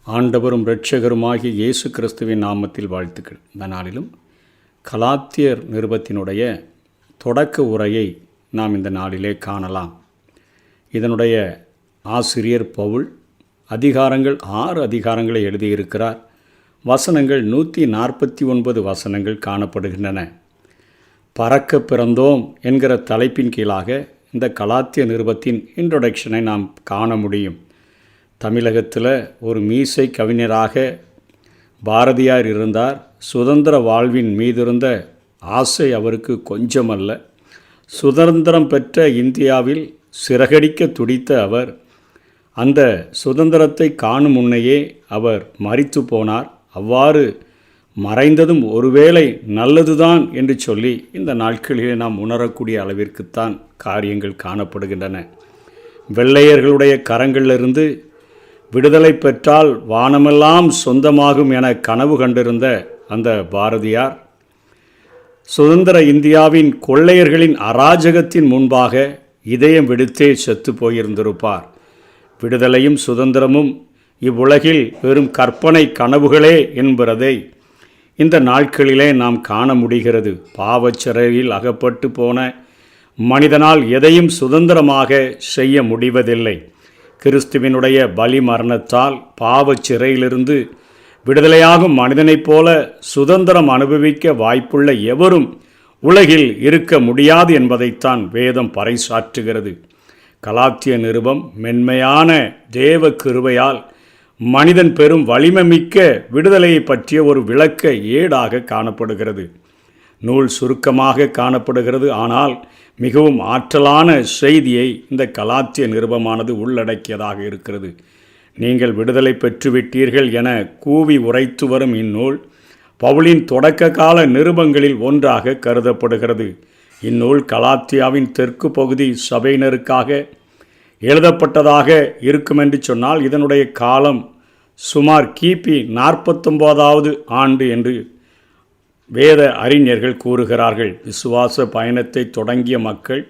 ஆண்டவரும் இரட்சகருமாகிய இயேசு கிறிஸ்துவின் நாமத்தில் வாழ்த்துக்கள். இந்த நாளிலும் கலாத்தியர் நிருபத்தினுடைய தொடக்க உரையை நாம் இந்த நாளிலே காணலாம். இதனுடைய ஆசிரியர் பவுல் அதிகாரங்கள் 6 அதிகாரங்களை எழுதியிருக்கிறார். வசனங்கள் 149 வசனங்கள் காணப்படுகின்றன. பறக்க பிறந்தோம் என்கிற தலைப்பின் கீழாக இந்த கலாத்திய நிருபத்தின் இன்ட்ரொடக்ஷனை நாம் காண முடியும். தமிழகத்தில் ஒரு மீசை கவிஞராக பாரதியார் இருந்தார். சுதந்திர வாழ்வின் மீதிருந்த ஆசை அவருக்கு கொஞ்சமல்ல. சுதந்திரம் பெற்ற இந்தியாவில் சிறகடிக்க துடித்த அவர் அந்த சுதந்திரத்தை காணும் முன்னையே அவர் மரித்து போனார். அவ்வாறு மறைந்ததும் ஒருவேளை நல்லதுதான் என்று சொல்லி இந்த நாட்களிலே நாம் உணரக்கூடிய அளவிற்குத்தான் காரியங்கள் காணப்படுகின்றன. வெள்ளையர்களுடைய கரங்களிலிருந்து விடுதலை பெற்றால் வானமெல்லாம் சொந்தமாகும் என கனவு கண்டிருந்த அந்த பாரதியார் சுதந்திர இந்தியாவின் கொள்ளையர்களின் அராஜகத்தின் முன்பாக இதயம் விடுத்தே செத்து போயிருந்திருப்பார். விடுதலையும் சுதந்திரமும் இவ்வுலகில் வெறும் கற்பனை கனவுகளே என்பதை இந்த நாட்களிலே நாம் காண முடிகிறது. பாவச்சிறையில் அகப்பட்டு போன மனிதனால் எதையும் சுதந்திரமாக செய்ய முடிவதில்லை. கிறிஸ்துவினுடைய பலி மரணத்தால் பாவச் சிறையிலிருந்து விடுதலையாகும் மனிதனைப் போல சுதந்திரம் அனுபவிக்க வாய்ப்புள்ள எவரும் உலகில் இருக்க முடியாது என்பதைத்தான் வேதம் பறைசாற்றுகிறது. கலாத்திய நிருபம் மென்மையான தேவ கிருபையால் மனிதன் பெரும் வலிமைமிக்க விடுதலையை பற்றிய ஒரு விளக்க ஏடாக காணப்படுகிறது. நூல் சுருக்கமாக காணப்படுகிறது. ஆனால் மிகவும் ஆற்றலான செய்தியை இந்த கலாத்திய நிருபமானது உள்ளடக்கியதாக இருக்கிறது. நீங்கள் விடுதலை பெற்றுவிட்டீர்கள் என கூவி உரைத்து வரும் இந்நூல் பவுலின் தொடக்க கால நிருபங்களில் ஒன்றாக கருதப்படுகிறது. இந்நூல் கலாத்தியாவின் தெற்கு பகுதி சபையினருக்காக எழுதப்பட்டதாக இருக்கும் என்று சொன்னால் இதனுடைய காலம் சுமார் கிபி 49வது ஆண்டு என்று வேத அறிஞர்கள் கூறுகிறார்கள். விசுவாச பயணத்தை தொடங்கிய மக்கள்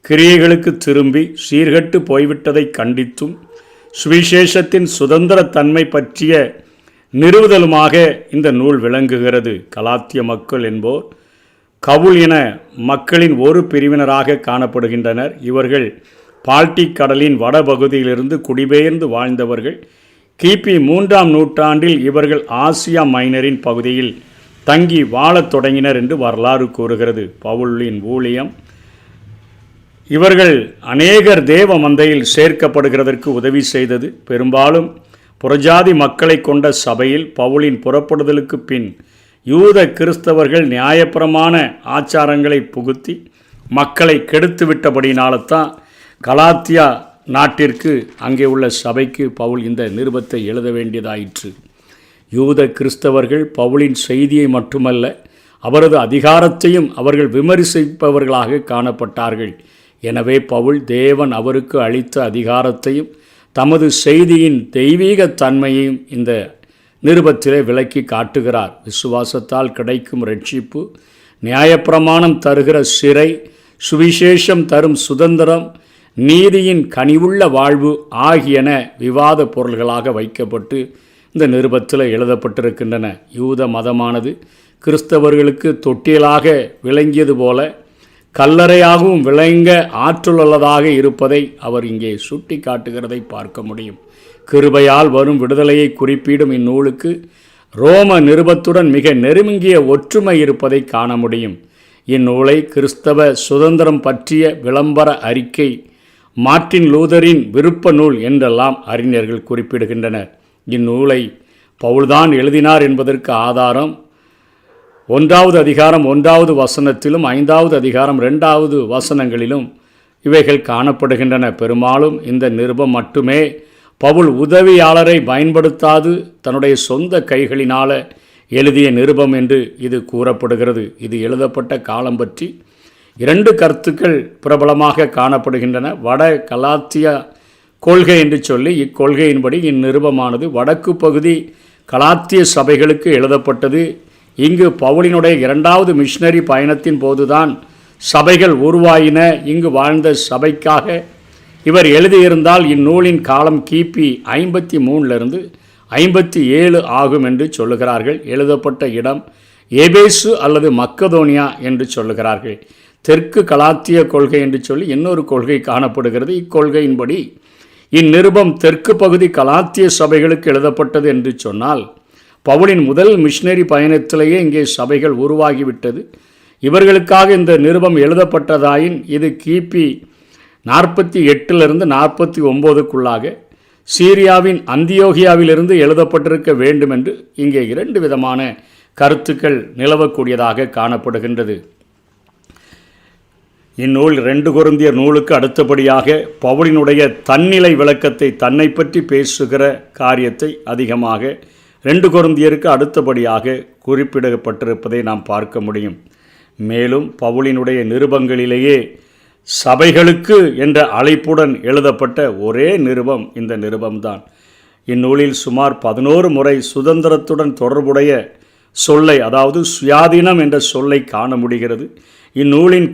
கிரியைகளுக்கு திரும்பி சீர்கட்டு போய்விட்டதை கண்டித்தும் சுவிசேஷத்தின் சுதந்திர தன்மை பற்றிய நிறுவுதலுமாக இந்த நூல் விளங்குகிறது. கலாத்திய மக்கள் என்போர் கவுல் என மக்களின் ஒரு பிரிவினராக காணப்படுகின்றனர். இவர்கள் பால்டிக் கடலின் வடபகுதியிலிருந்து குடிபெயர்ந்து வாழ்ந்தவர்கள். கிபி 3ஆம் நூற்றாண்டில் இவர்கள் ஆசியா மைனரின் பகுதியில் தங்கி வாழத் தொடங்கினர் என்று வரலாறு கூறுகிறது. பவுலின் ஊழியம் இவர்கள் அநேகர் தேவ மந்தையில் சேர்க்கப்படுகிறதற்கு உதவி செய்தது. பெரும்பாலும் புறஜாதி மக்களை கொண்ட சபையில் பவுலின் புறப்படுதலுக்கு பின் யூத கிறிஸ்தவர்கள் நியாயப்பிரமாண ஆச்சாரங்களை புகுத்தி மக்களை கெடுத்து விட்டபடினால்தான் கலாத்தியா நாட்டிற்கு அங்கே உள்ள சபைக்கு பவுல் இந்த நிருபத்தை எழுத வேண்டியதாயிற்று. யூத கிறிஸ்தவர்கள் பவுலின் செய்தியை மட்டுமல்ல அவரது அதிகாரத்தையும் அவர்கள் விமர்சிப்பவர்களாக காணப்பட்டார்கள். எனவே பவுல் தேவன் அவருக்கு அளித்த அதிகாரத்தையும் தமது செய்தியின் தெய்வீக தன்மையையும் இந்த நிருபத்திலே விளக்கி காட்டுகிறார். விசுவாசத்தால் கிடைக்கும் இரட்சிப்பு, நியாயப்பிரமாணம் தருகிற சிறை, சுவிசேஷம் தரும் சுதந்திரம், நீதியின் கனிவுள்ள வாழ்வு ஆகியன விவாத பொருள்களாக வைக்கப்பட்டு இந்த நிருபத்தில் எழுதப்பட்டிருக்கின்றன. யூத மதமானது கிறிஸ்தவர்களுக்கு தொட்டியலாக விளங்கியது போல கல்லறையாகவும் விளங்க ஆற்றலுள்ளதாக இருப்பதை அவர் இங்கே சுட்டி காட்டுகிறதை பார்க்க முடியும். கிருபையால் வரும் விடுதலையை குறிப்பிடும் இந்நூலுக்கு ரோம நிருபத்துடன் மிக நெருங்கிய ஒற்றுமை இருப்பதை காண முடியும். இந்நூலை கிறிஸ்தவ சுதந்திரம் பற்றிய விளம்பர அறிக்கை, மார்ட்டின் லூதரின் விருப்ப நூல் என்றெல்லாம் அறிஞர்கள் குறிப்பிடுகின்றனர். இந்நூலை பவுல்தான் எழுதினார் என்பதற்கு ஆதாரம் 1வது அதிகாரம் 1வது வசனத்திலும் 5வது அதிகாரம் 2வது வசனங்களிலும் இவைகள் காணப்படுகின்றன. பெரும்பாலும் இந்த நிருபம் மட்டுமே பவுல் உதவியாளரை பயன்படுத்தாது தன்னுடைய சொந்த கைகளினால் எழுதிய நிருபம் என்று இது கூறப்படுகிறது. இது எழுதப்பட்ட காலம் பற்றி 2 கருத்துக்கள் பிரபலமாக காணப்படுகின்றன. வட கலாத்தியா கொள்கை என்று சொல்லி இக்கொள்கையின்படி இந்நிருபமானது வடக்கு பகுதி கலாத்திய சபைகளுக்கு எழுதப்பட்டது. இங்கு பவுலினுடைய 2வது மிஷனரி பயணத்தின் போதுதான் சபைகள் உருவாயின. இங்கு வாழ்ந்த சபைக்காக இவர் எழுதியிருந்தால் இந்நூலின் காலம் கிபி 53லிருந்து 57 ஆகும் என்று சொல்லுகிறார்கள். எழுதப்பட்ட இடம் எபேசு அல்லது மக்கதோனியா என்று சொல்லுகிறார்கள். தெற்கு கலாத்திய கொள்கை என்று சொல்லி இன்னொரு கொள்கை காணப்படுகிறது. இக்கொள்கையின்படி இந்நிருபம் தெற்கு பகுதி கலாத்திய சபைகளுக்கு எழுதப்பட்டது என்று சொன்னால், பவுலின் முதல் மிஷினரி பயணத்திலேயே இங்கே சபைகள் உருவாகிவிட்டது. இவர்களுக்காக இந்த நிருபம் எழுதப்பட்டதாயின் இது கிபி 48 49க்குள்ளாக சீரியாவின் அந்தியோகியாவிலிருந்து எழுதப்பட்டிருக்க வேண்டும் என்று இங்கே 2 விதமான கருத்துக்கள் நிலவக்கூடியதாக காணப்படுகின்றது. இந்நூல் 2 கொரிந்தியர் நூலுக்கு அடுத்தபடியாக பவுலினுடைய தன்னிலை விளக்கத்தை, தன்னை பற்றி பேசுகிற காரியத்தை அதிகமாக 2 கொரிந்தியருக்கு அடுத்தபடியாக குறிப்பிடப்பட்டிருப்பதை நாம் பார்க்க முடியும். மேலும் பவுலினுடைய நிருபங்களிலேயே சபைகளுக்கு என்ற அழைப்புடன் எழுதப்பட்ட ஒரே நிருபம் இந்த நிருபம்தான். இந்நூலில் சுமார் 11 முறை சுதந்திரத்துடன் தொடர்புடைய சொல்லை, அதாவது சுயாதீனம் என்ற சொல்லை காண முடிகிறது. இந்நூலின்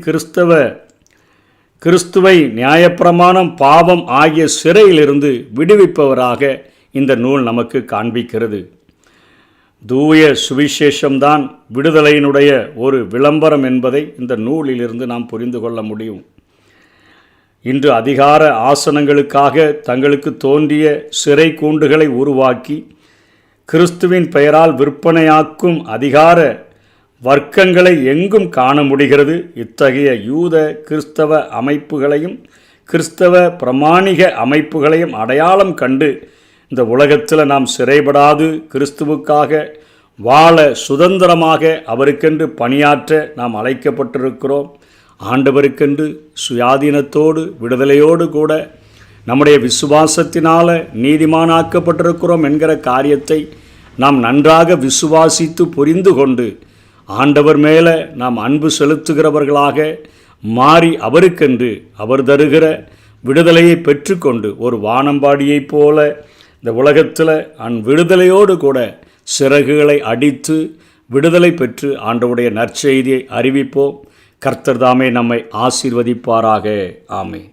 கிறிஸ்துவை நியாயப்பிரமாணம், பாவம் ஆகிய சிறையிலிருந்து விடுவிப்பவராக இந்த நூல் நமக்கு காண்பிக்கிறது. தூய சுவிசேஷம்தான் விடுதலையினுடைய ஒரு விளம்பரம் என்பதை இந்த நூலிலிருந்து நாம் புரிந்து கொள்ள முடியும். இன்று அதிகார ஆசனங்களுக்காக தங்களுக்கு தோன்றிய சிறை கூண்டுகளை உருவாக்கி கிறிஸ்துவின் பெயரால் விற்பனையாக்கும் அதிகார வர்க்கங்களை எங்கும் காண முடிகிறது. இத்தகைய யூத கிறிஸ்தவ அமைப்புகளையும் கிறிஸ்தவ பிரமாணிக அமைப்புகளையும் அடையாளம் கண்டு இந்த உலகத்தில் நாம் சிறைபடாது கிறிஸ்துவுக்காக வாழ சுதந்திரமாக அவருக்கென்று பணியாற்ற நாம் அழைக்கப்பட்டிருக்கிறோம். ஆண்டவருக்கென்று சுயாதீனத்தோடு விடுதலையோடு கூட நம்முடைய விசுவாசத்தினால் நீதிமானாக்கப்பட்டிருக்கிறோம் என்கிற காரியத்தை நாம் நன்றாக விசுவாசித்து புரிந்து கொண்டு ஆண்டவர் மேலே நாம் அன்பு செலுத்துகிறவர்களாக மாறி அவருக்கென்று அவர் தருகிற விடுதலையை பெற்றுக்கொண்டு ஒரு வானம்பாடியைப் போல இந்த உலகத்தில் விடுதலையோடு கூட சிறகுகளை அடித்து விடுதலை பெற்று ஆண்டவருடைய நற்செய்தியை அறிவிப்போம். கர்த்தர் தாமே நம்மை ஆசீர்வதிப்பாராக. ஆமென்.